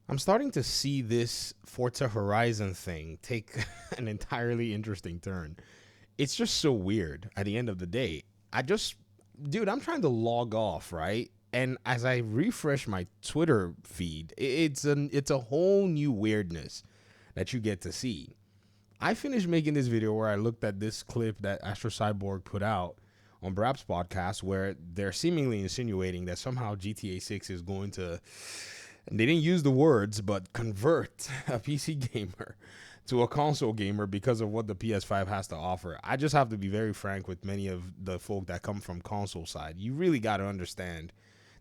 I'm starting to see this Forza Horizon thing take an entirely interesting turn. It's just so weird at the end of the day. I just, dude, I'm trying to log off, right? And as I refresh my Twitter feed, it's a whole new weirdness that you get to see. I finished making this video where I looked at this clip that Astro Cyborg put out on Brap's podcast where they're seemingly insinuating that somehow GTA 6 is going to, and they didn't use the words, but convert a PC gamer to a console gamer because of what the PS5 has to offer. I just have to be very frank with many of the folk that come from console side. You really got to understand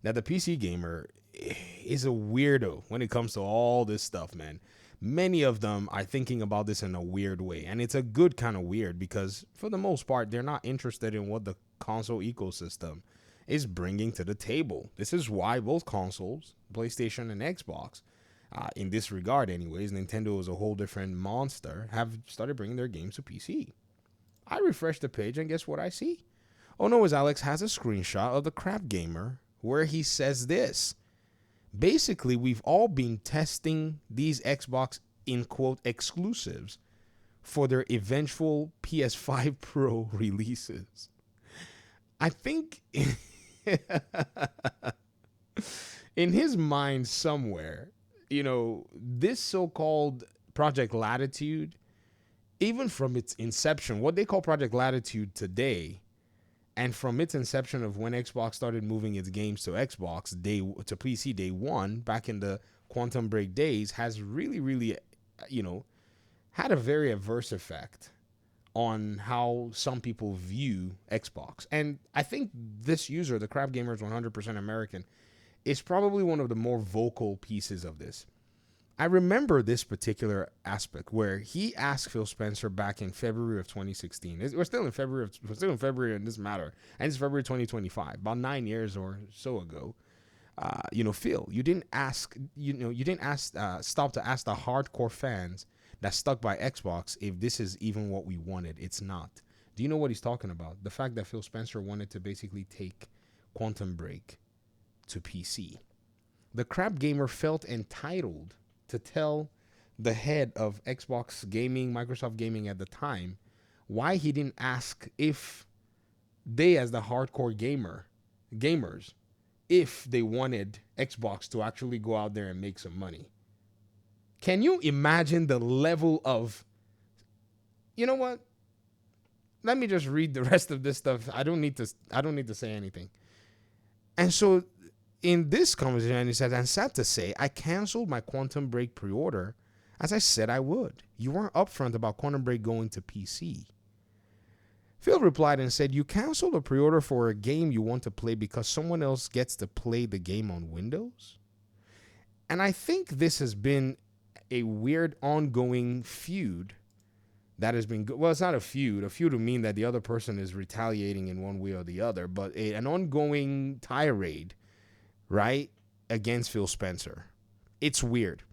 that the PC gamer is a weirdo when it comes to all this stuff, man. Many of them are thinking about this in a weird way, and it's a good kind of weird because for the most part, they're not interested in what the console ecosystem is bringing to the table. This is why both consoles, PlayStation and Xbox, in this regard anyways, Nintendo is a whole different monster, have started bringing their games to PC. I refresh the page and guess what I see? Oh no, Alex has a screenshot of the Crap Gamer where he says this. Basically, we've all been testing these Xbox in quote exclusives for their eventual PS5 Pro releases. I think in his mind somewhere, this so-called Project Latitude, even from its inception, what they call Project Latitude today, and from its inception of when Xbox started moving its games to PC day one, back in the Quantum Break days, has really, really, had a very adverse effect on how some people view Xbox. And I think this user, the Crab Gamer is 100% American, is probably one of the more vocal pieces of this. I remember this particular aspect where he asked Phil Spencer back in February of 2016. We're still in February in this matter, and it's February 2025, about 9 years or so ago. Phil, you didn't stop to ask the hardcore fans that stuck by Xbox if this is even what we wanted. It's not. Do you know what he's talking about? The fact that Phil Spencer wanted to basically take Quantum Break to PC. The Crap Gamer felt entitled to tell the head of Xbox Gaming, Microsoft Gaming at the time, why he didn't ask if they, as the hardcore gamers, if they wanted Xbox to actually go out there and make some money. Can you imagine the level of, you know what? Let me just read the rest of this stuff. I don't need to say anything. And so in this conversation, he said, and sad to say, I canceled my Quantum Break pre-order as I said I would. You weren't upfront about Quantum Break going to PC. Phil replied and said, you canceled a pre-order for a game you want to play because someone else gets to play the game on Windows? And I think this has been a weird ongoing feud that has been, well, it's not a feud. A feud would mean that the other person is retaliating in one way or the other, but an ongoing tirade, right, against Phil Spencer. It's weird.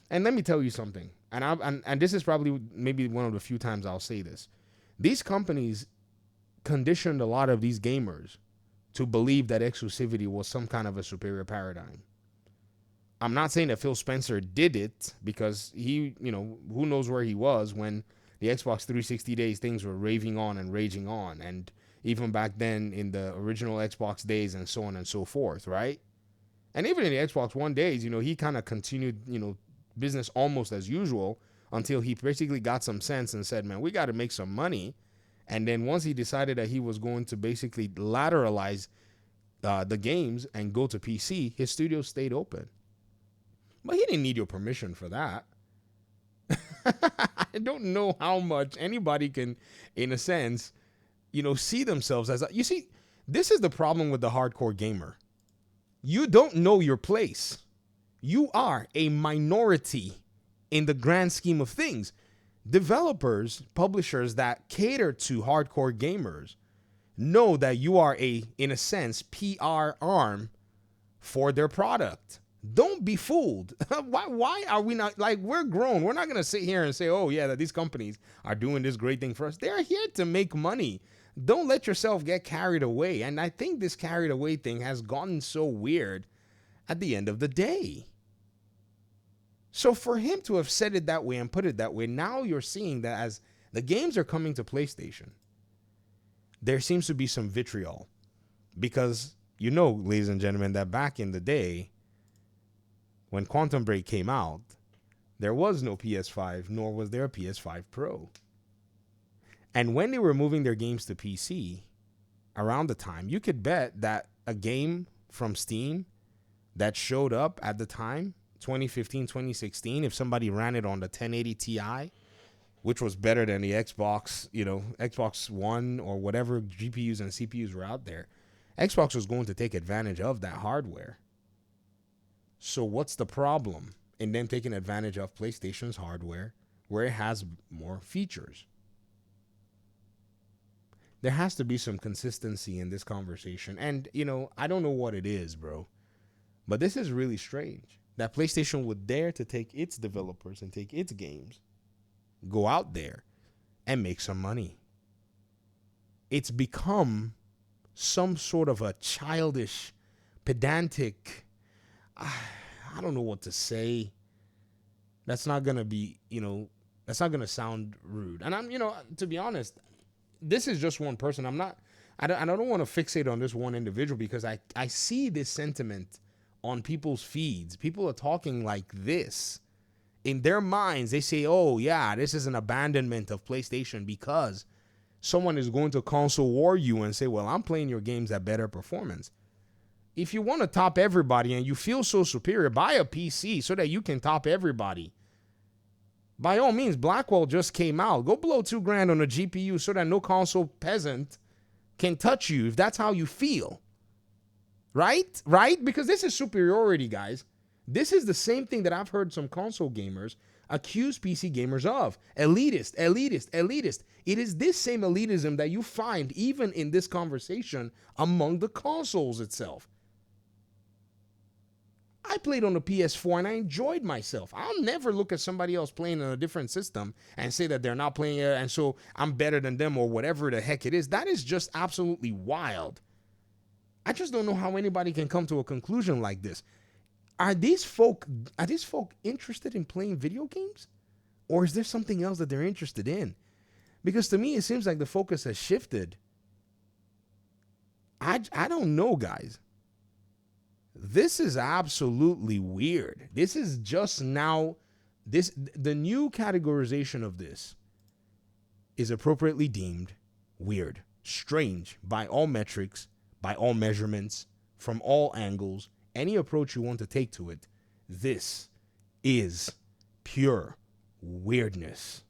And let me tell you something, and this is probably maybe one of the few times I'll say this. These companies conditioned a lot of these gamers to believe that exclusivity was some kind of a superior paradigm. I'm not saying that Phil Spencer did it because he, who knows where he was when the Xbox 360 days things were raving on and raging on. And even back then in the original Xbox days and so on and so forth, right? And even in the Xbox One days, he kind of continued, business almost as usual until he basically got some sense and said, man, we got to make some money. And then once he decided that he was going to basically lateralize the games and go to PC, his studio stayed open. But he didn't need your permission for that. I don't know how much anybody can, in a sense, see themselves as you see, this is the problem with the hardcore gamer. You don't know your place. You are a minority in the grand scheme of things. Developers, publishers that cater to hardcore gamers know that you are in a sense, PR arm for their product. Don't be fooled. Why are we not, we're grown. We're not going to sit here and say, oh yeah, that these companies are doing this great thing for us. They're here to make money. Don't let yourself get carried away. And I think this carried away thing has gotten so weird at the end of the day. So for him to have said it that way and put it that way, now you're seeing that as the games are coming to PlayStation, there seems to be some vitriol. Because you know, ladies and gentlemen, that back in the day, when Quantum Break came out, there was no PS5, nor was there a PS5 Pro. And when they were moving their games to PC, around the time, you could bet that a game from Steam that showed up at the time, 2015, 2016, if somebody ran it on the 1080 Ti, which was better than the Xbox, Xbox One or whatever GPUs and CPUs were out there, Xbox was going to take advantage of that hardware. So what's the problem in them taking advantage of PlayStation's hardware where it has more features? There has to be some consistency in this conversation. And, I don't know what it is, bro. But this is really strange that PlayStation would dare to take its developers and take its games, go out there and make some money. It's become some sort of a childish, pedantic, I don't know what to say. That's not going to be, that's not going to sound rude. And I'm, to be honest, this is just one person. I don't want to fixate on this one individual because I see this sentiment on people's feeds. People are talking like this. In their minds, they say, oh, yeah, this is an abandonment of PlayStation because someone is going to console war you and say, well, I'm playing your games at better performance. If you want to top everybody and you feel so superior, buy a PC so that you can top everybody. By all means, Blackwell just came out. Go blow $2,000 on a GPU so that no console peasant can touch you if that's how you feel. Right? Because this is superiority, guys. This is the same thing that I've heard some console gamers accuse PC gamers of. Elitist. It is this same elitism that you find even in this conversation among the consoles itself. I played on the PS4 and I enjoyed myself. I'll never look at somebody else playing on a different system and say that they're not playing it and so I'm better than them or whatever the heck it is. That is just absolutely wild. I just don't know how anybody can come to a conclusion like this. Are these folk interested in playing video games? Or is there something else that they're interested in? Because to me, it seems like the focus has shifted. I don't know, guys. This is absolutely weird. This is just now, the new categorization of this is appropriately deemed weird, strange by all metrics, by all measurements, from all angles, any approach you want to take to it. This is pure weirdness.